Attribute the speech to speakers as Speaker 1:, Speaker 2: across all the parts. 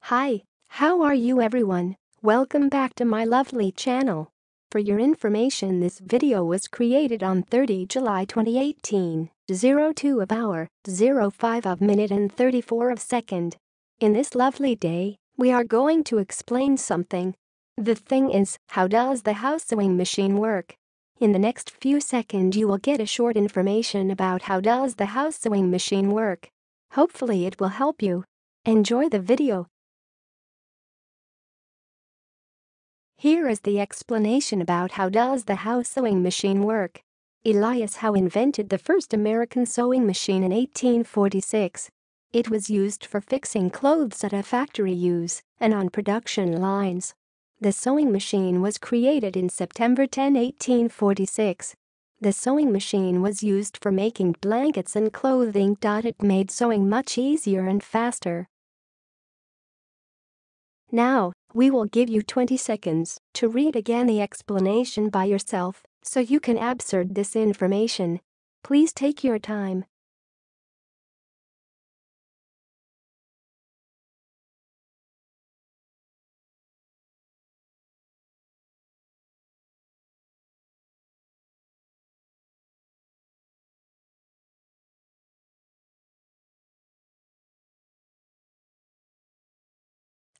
Speaker 1: Hi, how are you everyone? Welcome back to my lovely channel. For your information, this video was created on 30 July 2018, 02 of hour, 05 of minute and 34 of second. In this lovely day, we are going to explain something. The thing is, how does the Howe sewing machine work? In the next few seconds you will get a short information about how does the Howe sewing machine work. Hopefully it will help you. Enjoy the video. Here is the explanation about how does the Howe sewing machine work. Elias Howe invented the first American sewing machine in 1846. It was used for fixing clothes at a factory use and on production lines. The sewing machine was created in September 10, 1846. The sewing machine was used for making blankets and clothing. It made sewing much easier and faster. Now, we will give you 20 seconds to read again the explanation by yourself so you can absorb this information. Please take your time.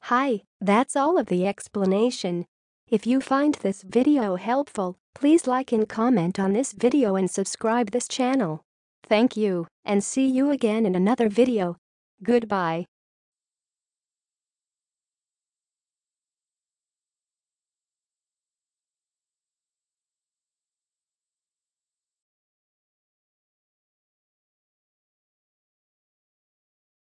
Speaker 1: Hi, that's all of the explanation. If you find this video helpful, please like and comment on this video and subscribe this channel. Thank you, and see you again in another video. Goodbye.